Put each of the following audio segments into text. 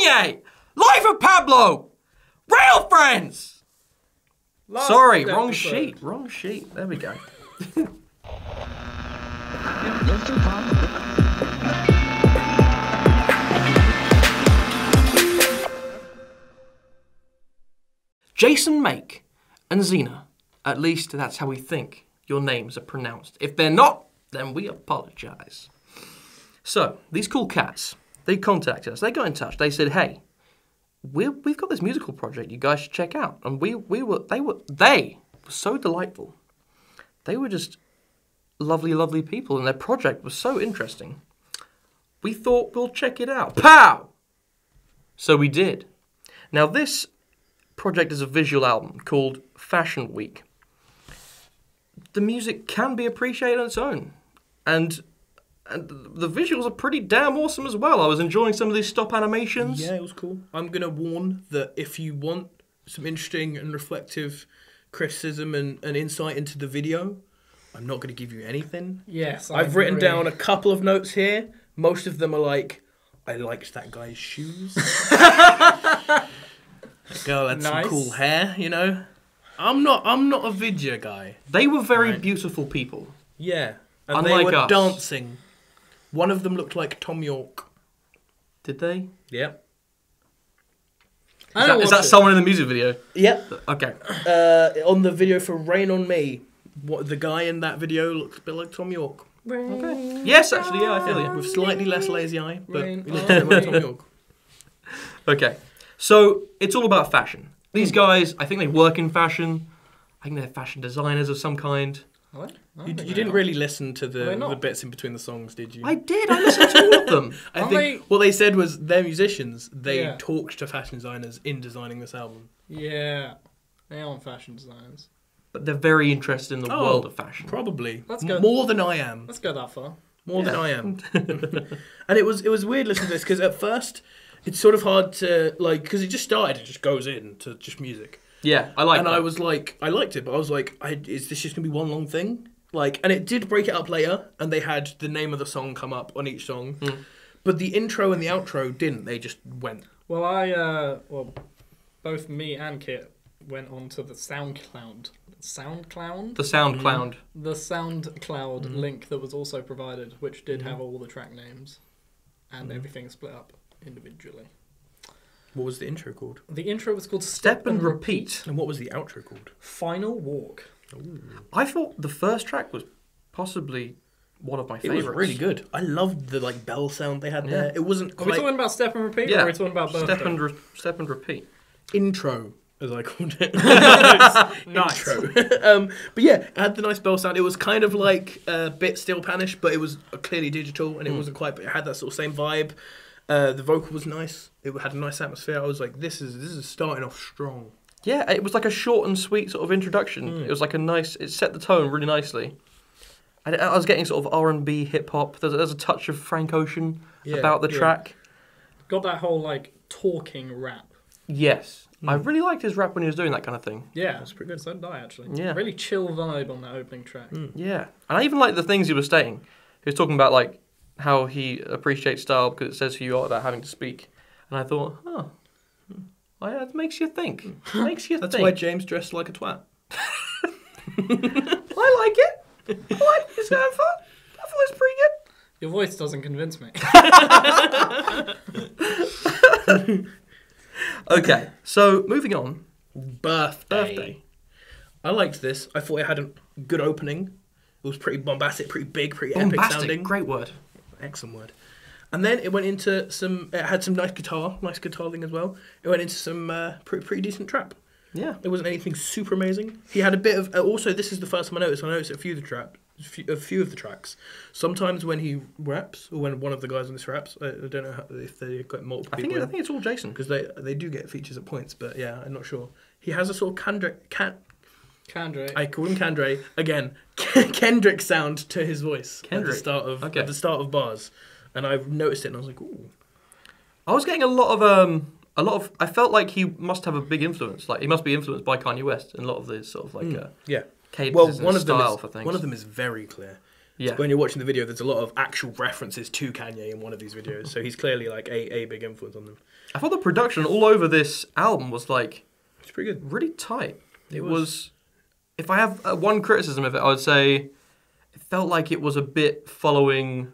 Kanye! Life of Pablo! Real friends! Sorry, wrong sheet. Wrong sheet. There we go. Jason Maek and Zaena. At least that's how we think your names are pronounced. If they're not, then we apologise. So, these cool cats, they contacted us. They got in touch. They said, hey, we've got this musical project you guys should check out. And they were so delightful. They were just lovely, lovely people. And their project was so interesting. We thought we'll check it out. Pow! So we did. Now, this project is a visual album called Fashion Week. The music can be appreciated on its own. And the visuals are pretty damn awesome as well. I was enjoying some of these stop animations. Yeah, it was cool. I'm going to warn that if you want some interesting and reflective criticism and insight into the video, I'm not going to give you anything. Yes, I've written down a couple of notes here. Most of them are like, I liked that guy's shoes. Girl had some cool hair, you know. I'm not a video guy. They were very beautiful people. Yeah. And unlike they were us. dancing. One of them looked like Tom York. Did they? Yep. Is that someone in the music video? Yep. Okay. On the video for Rain on Me, the guy in that video looks a bit like Tom York. Okay. Yes, actually, yeah, I feel you. With slightly less lazy eye, but he looks a bit like Tom York. Okay. So, it's all about fashion. These guys, I think they work in fashion. I think they're fashion designers of some kind. What? You didn't really listen to the bits in between the songs, did you? I did. I listened to all of them. I think what they said was they're musicians. They talked to fashion designers in designing this album. Yeah. They aren't fashion designers. But they're very interested in the world of fashion. Probably. Let's go. More than I am. Let's go that far. More than I am. And it was weird listening to this because at first it's sort of hard to because it just started. It just goes into just music. Yeah, I like. And that. I was like, I liked it, but I was like, is this just gonna be one long thing? And it did break it up later, and they had the name of the song come up on each song, but the intro and the outro didn't. They just went. Well, both me and Kit went on to the SoundCloud. The SoundCloud link that was also provided, which did have all the track names, and everything split up individually. What was the intro called? The intro was called Step and Repeat. And what was the outro called? Final Walk. Ooh. I thought the first track was possibly one of my favourites. It was really good. I loved the bell sound they had there. It wasn't quite... Are we talking about Step and Repeat, or are we talking about both? Step and Repeat. Intro, as I called it. Nice. Intro. But yeah, it had the nice bell sound. It was kind of like a bit steel panish, but it was clearly digital, and it wasn't quite, but it had that sort of same vibe. The vocal was nice. It had a nice atmosphere. I was like, this is starting off strong. Yeah, it was like a short and sweet sort of introduction. It was like it set the tone really nicely. I was getting sort of R&B, hip-hop. There's a touch of Frank Ocean about the track. Got that whole, talking rap. Yes. I really liked his rap when he was doing that kind of thing. Yeah, that's pretty good. So did I, actually. Yeah. Really chill vibe on that opening track. Yeah. And I even liked the things he was saying. He was talking about, how he appreciates style because it says who you are without having to speak. And I thought, it makes you think. That's why James dressed like a twat. I like it. I like it's going fun. I thought it was pretty good. Your voice doesn't convince me. Okay, so moving on. Birthday. I liked this. I thought it had a good opening. It was pretty bombastic, pretty big, pretty epic sounding. Great word. Excellent word. And then it went into it had some nice guitar thing as well. It went into some pretty decent trap. Yeah. It wasn't anything super amazing. He had a bit of, also this is the first time I noticed a few of the tracks. Sometimes when he raps, or when one of the guys on this raps, I don't know if they got multiple people. I think it's all Jason. Because they do get features at points, but yeah, I'm not sure. He has a sort of Kendrick. I call him Kendrick again. Kendrick sound to his voice at the start of bars, and I've noticed it, and I was like, ooh. I was getting a lot of. I felt like he must have a big influence. He must be influenced by Kanye West in a lot of this sort of cadences Well, one and style for things. One of them is very clear. Yeah. When you're watching the video, there's a lot of actual references to Kanye in one of these videos. So he's clearly like a big influence on them. I thought the production all over this album was like... It's pretty good. Really tight. It was... If I have one criticism of it, I would say it felt like it was a bit following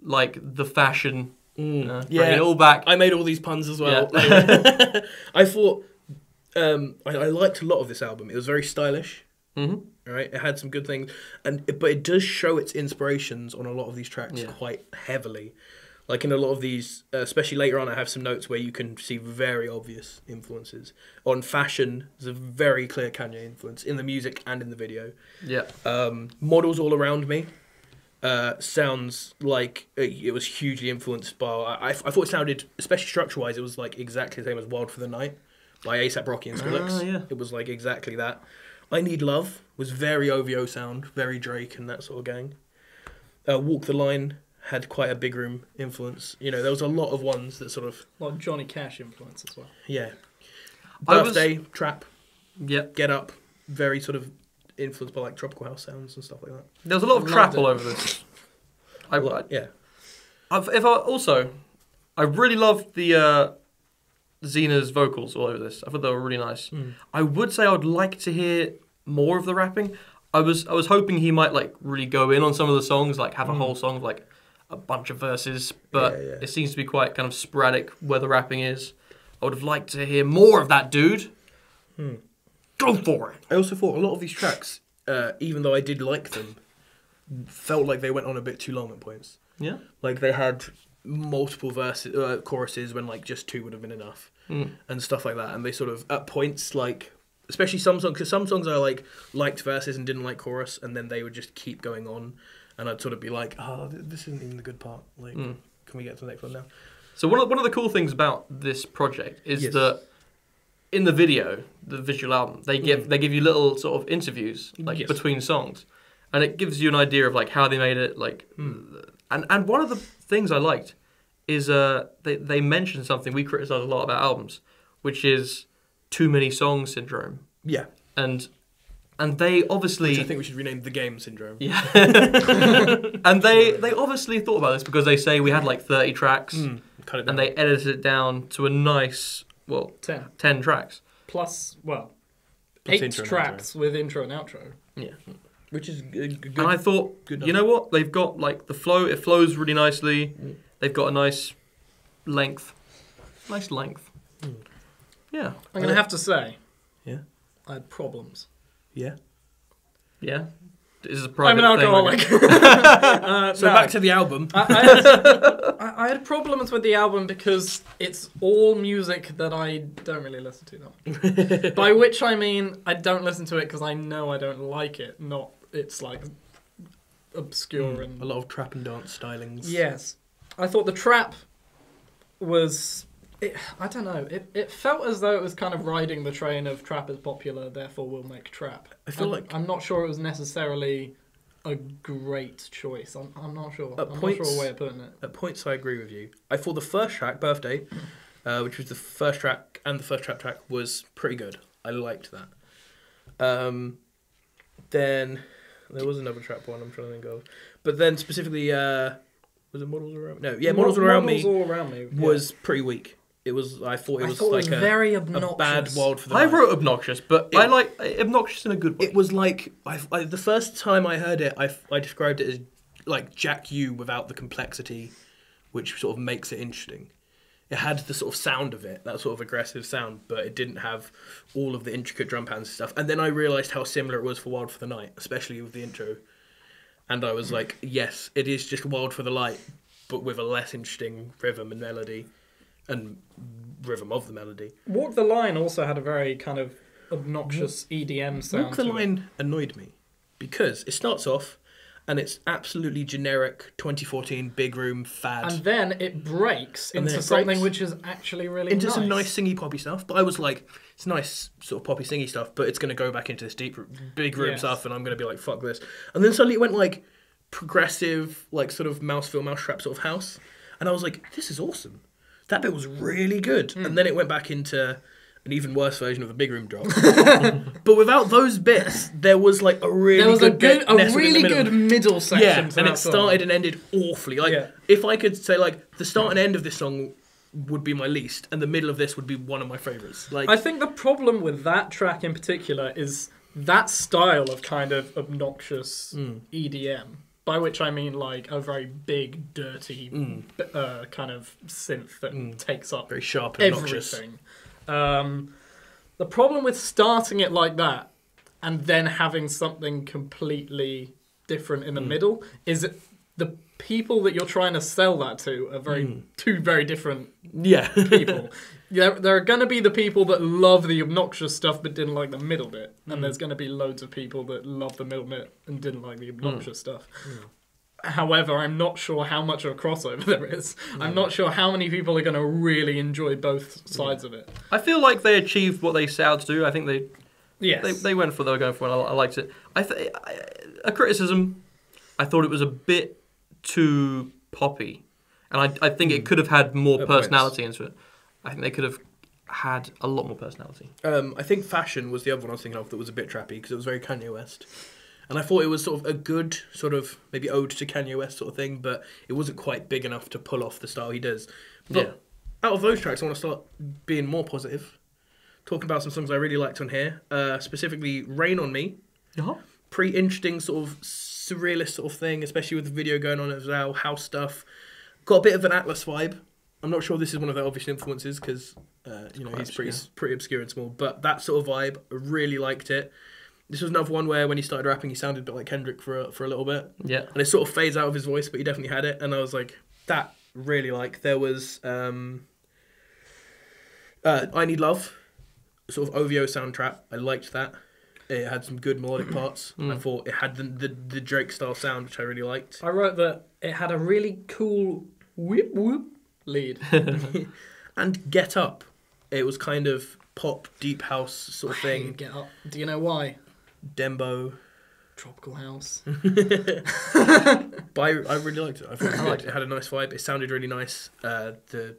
like the fashion. Bringing it all back. I made all these puns as well. Yeah. I thought... I liked a lot of this album. It was very stylish. Mm-hmm. Right, it had some good things, but it does show its inspirations on a lot of these tracks quite heavily. Like in a lot of these, especially later on, I have some notes where you can see very obvious influences. On fashion, there's a very clear Kanye influence in the music and in the video. Yeah. Models All Around Me sounds like it was hugely influenced by... I thought it sounded, especially structure-wise, it was like exactly the same as Wild for the Night by A$AP Rocky and Skrillex. Yeah. It was like exactly that. I Need Love was very OVO sound, very Drake and that sort of gang. Walk the Line had quite a Big Room influence. You know, there was a lot of ones that sort of... A lot of Johnny Cash influence as well. Yeah. Birthday, Trap, Yep. Get Up, very sort of influenced by like tropical house sounds and stuff like that. There was a lot of trap all over this. I really loved the Zena's vocals all over this. I thought they were really nice. I would say I would like to hear more of the rapping. I was hoping he might like really go in on some of the songs, like have a whole song of like a bunch of verses, but it seems to be quite kind of sporadic where the rapping is. I would have liked to hear more of that dude. Go for it. I also thought a lot of these tracks, even though I did like them, felt like they went on a bit too long at points. Yeah. Like they had multiple verses, choruses when like just two would have been enough, and stuff like that. And they sort of at points like, especially some songs, because some songs I liked verses and didn't like chorus, and then they would just keep going on, and I'd sort of be like, oh, this isn't even the good part. Like, can we get to the next one now? So one of the cool things about this project is that in the video, the visual album, they give you little sort of interviews like between songs, and it gives you an idea of like how they made it. Like, and one of the things I liked is they mentioned something we criticize a lot about albums, which is too many songs syndrome. Yeah, and they obviously... Which I think we should rename The Game Syndrome. Yeah. And they obviously thought about this because they say we had like 30 tracks and they edited it down to a nice, 10 tracks. Plus, 8 tracks with intro and outro. Yeah. Which is good. And I thought, you know what? They've got like the flow, it flows really nicely. They've got a nice length. Yeah. I'm going to have to say, yeah, I had problems. Yeah. Yeah. This is a private I'm an alcoholic. So back to the album. I had problems with the album because it's all music that I don't really listen to that much. By which I mean I don't listen to it because I know I don't like it, not it's like obscure and... A lot of trap and dance stylings. Yes. I thought the trap was... I don't know. It felt as though it was kind of riding the train of trap is popular, therefore we'll make trap. I feel like I'm not sure it was necessarily a great choice. I'm not sure. I'm not sure a way of putting it. At points, I agree with you. I thought the first track, Birthday, which was the first track and the first trap track, was pretty good. I liked that. Then there was another trap one I'm trying to think of, but then specifically, was it Models Around Me? No, yeah, Models All Around Me was pretty weak. I thought it was very obnoxious. A bad Wild for the Night. I wrote obnoxious, but I like obnoxious in a good way. It was like the first time I heard it, I described it as like Jack U without the complexity, which sort of makes it interesting. It had the sort of sound of it, that sort of aggressive sound, but it didn't have all of the intricate drum patterns and stuff. And then I realised how similar it was for Wild for the Night, especially with the intro. And I was like, yes, it is just Wild for the Light, but with a less interesting rhythm and melody. And rhythm of the melody. Walk the Line also had a very kind of obnoxious EDM sound. Walk the Line annoyed me because it starts off and it's absolutely generic 2014 big room fad. And then it breaks into something which is actually really into some nice singy poppy stuff. But I was like, it's nice sort of poppy singy stuff, but it's going to go back into this deep big room stuff, and I'm going to be like, fuck this. And then suddenly it went like progressive, like sort of mousetrap sort of house, and I was like, this is awesome. That bit was really good. And then it went back into an even worse version of a big room drop. But without those bits, there was like a really good middle section. Yeah, and it started and ended awfully. Like if I could say like the start and end of this song would be my least, and the middle of this would be one of my favourites. Like I think the problem with that track in particular is that style of kind of obnoxious EDM. By which I mean like a very big, dirty kind of synth that takes up very sharp and obnoxious. Everything. The problem with starting it like that and then having something completely different in the middle is that the people that you're trying to sell that to are two very different people. There are going to be the people that love the obnoxious stuff but didn't like the middle bit, and there's going to be loads of people that love the middle bit and didn't like the obnoxious stuff. However, I'm not sure how much of a crossover there is. I'm not sure how many people are going to really enjoy both sides of it. I feel like they achieved what they set out to do. I think they went for what they were going for, and I liked it. A criticism, I thought it was a bit too poppy, and I think it could have had more personality into it. I think they could have had a lot more personality. I think Fashion was the other one I was thinking of that was a bit trappy because it was very Kanye West. And I thought it was sort of a good sort of maybe ode to Kanye West sort of thing, but it wasn't quite big enough to pull off the style he does. But out of those tracks, I want to start being more positive. Talking about some songs I really liked on here, specifically Rain on Me. Pretty interesting sort of surrealist sort of thing, especially with the video going on as well, house stuff. Got a bit of an Atlas vibe. I'm not sure this is one of their obvious influences because he's pretty obscure and small, but that sort of vibe, I really liked it. This was another one where when he started rapping, he sounded a bit like Kendrick for a little bit. Yeah. And it sort of fades out of his voice, but he definitely had it. And I was like, that really like. There was I Need Love, sort of OVO sound trap. I liked that. It had some good melodic parts. I thought it had the Drake style sound, which I really liked. I wrote that it had a really cool whoop whoop lead. And Get Up. It was kind of pop, deep house sort of thing. Get Up. Do you know why? Dembo. Tropical house. But I really liked it. I thought it liked it. It had a nice vibe. It sounded really nice. It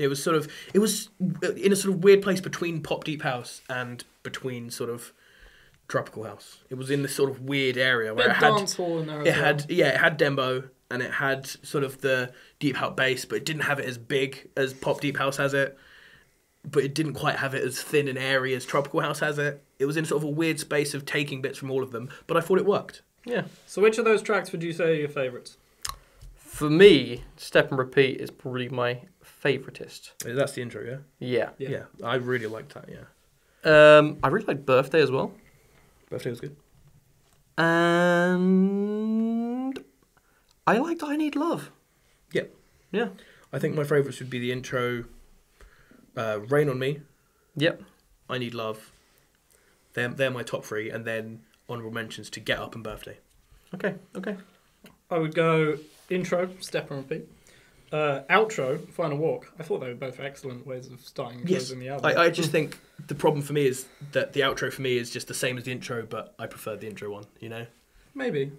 was in a sort of weird place between pop deep house and between sort of tropical house. It was in this sort of weird area where it had dance hall in there as well. It had Dembo and it had sort of the deep house bass, but it didn't have it as big as pop deep house has it. But it didn't quite have it as thin and airy as tropical house has it. It was in sort of a weird space of taking bits from all of them, but I thought it worked. Yeah. So which of those tracks would you say are your favourites? For me, Step and Repeat is probably my favoritist. That's the intro, yeah? Yeah. I really liked that, I really liked Birthday as well. Birthday was good. And I liked I Need Love. Yeah. Yeah. I think my favourites would be the intro, Rain on Me. Yep. I Need Love. They're my top three, and then honourable mentions to Get Up and Birthday. Okay. I would go intro, Step and Repeat. Outro, Final Walk. I thought they were both excellent ways of starting and closing the album. I just think the problem for me is that the outro for me is just the same as the intro, but I prefer the intro one, Maybe.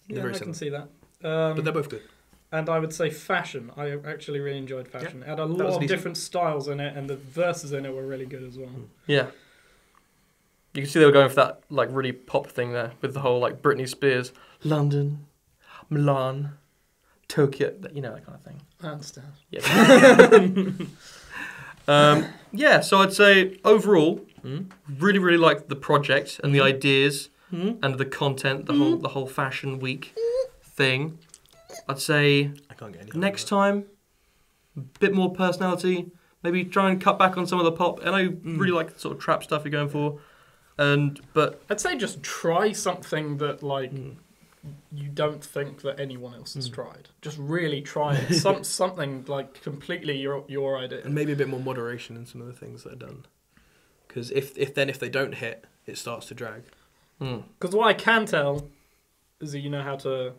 Yeah, I can see that. But they're both good. And I would say Fashion. I actually really enjoyed Fashion. It had a lot of different styles in it, and the verses in it were really good as well. Yeah. You can see they were going for that like really pop thing there with the whole like Britney Spears, London, Milan, Tokyo, that kind of thing. I understand. Yeah. So I'd say overall, really, really liked the project and the ideas and the content, the whole Fashion Week thing. I'd say I can't get next time, a bit more personality. Maybe try and cut back on some of the pop. And I really like the sort of trap stuff you're going for. But I'd say just try something that you don't think that anyone else has tried. Just really try it. Something like completely your idea. And maybe a bit more moderation in some of the things that are done. Because if they don't hit, it starts to drag. Because what I can tell is that you know how to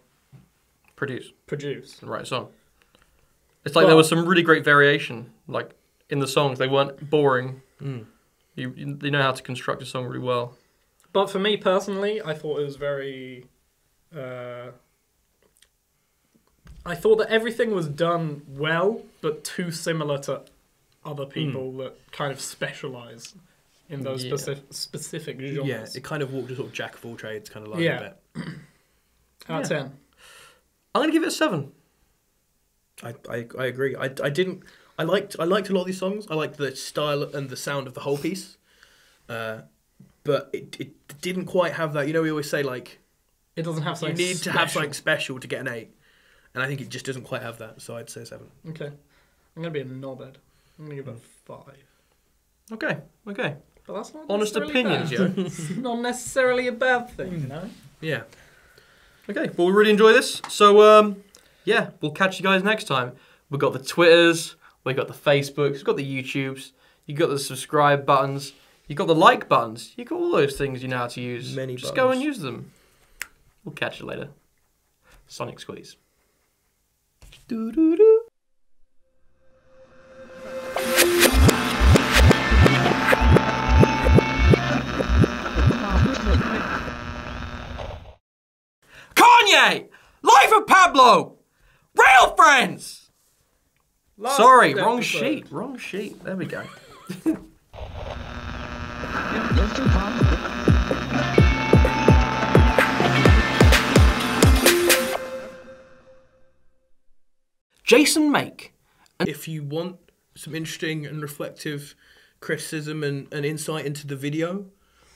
produce and write a song. It's like there was some really great variation, like in the songs. They weren't boring. They know how to construct a song really well. But for me personally, I thought it was very... I thought that everything was done well, but too similar to other people that kind of specialise in those specific genres. Yeah, it kind of walked a sort of jack of all trades kind of line a bit. Out of 10. I'm going to give it a 7. I agree. I liked a lot of these songs. I liked the style and the sound of the whole piece. But it didn't quite have that. You know, we always say, like, it doesn't have something you need special. to have something special to get an 8. And I think it just doesn't quite have that, so I'd say 7. Okay. I'm going to be a knobhead. I'm going to give it a 5. Okay. But that's not honest opinions, bad. It's not necessarily a bad thing, you know? Yeah. Okay, well, we really enjoy this. So, yeah, we'll catch you guys next time. We've got the Twitters, we've got the Facebooks, we've got the YouTubes, you've got the subscribe buttons, you've got the like buttons, you've got all those things you know how to use. Many Just buttons. go and use them. We'll catch you later. Sonic Squeeze. Doo-doo-doo. Kanye! Life of Pablo! Real friends! Sorry, wrong sheet. There we go. Jason Maek. If you want some interesting and reflective criticism and insight into the video,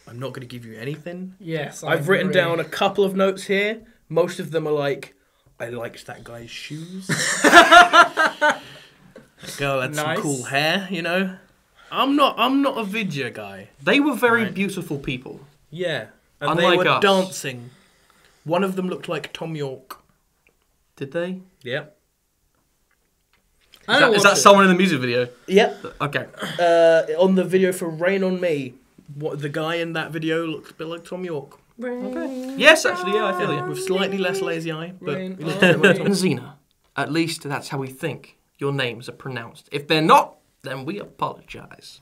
I'm not going to give you anything. Yes, I've written down a couple of notes here. Most of them are like, I liked that guy's shoes. That girl had some cool hair, you know. I'm not a video guy. They were very beautiful people. Yeah. And unlike they were us. dancing. One of them looked like Tom York. Did they? Yep. Is that someone in the music video? Yep. Okay. On the video for Rain on Me, the guy in that video looks a bit like Tom York. Okay. Yes, actually, yeah, I feel you. With slightly less lazy eye, but Rain he looks a bit like Tom. And Zaena, at least that's how we think your names are pronounced. If they're not, then we apologise.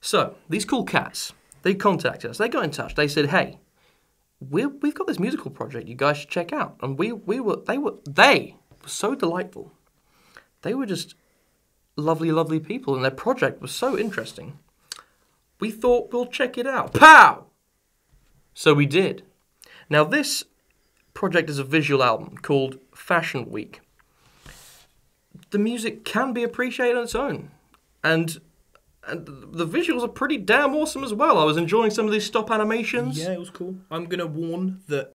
So, these cool cats, they contacted us, they got in touch, they said, hey, we've got this musical project you guys should check out. And they were so delightful. They were just lovely, lovely people, and their project was so interesting. We thought we'll check it out. Pow! So we did. Now this project is a visual album called Fashion Week. The music can be appreciated on its own. And the visuals are pretty damn awesome as well. I was enjoying some of these stop animations. Yeah, it was cool. I'm going to warn that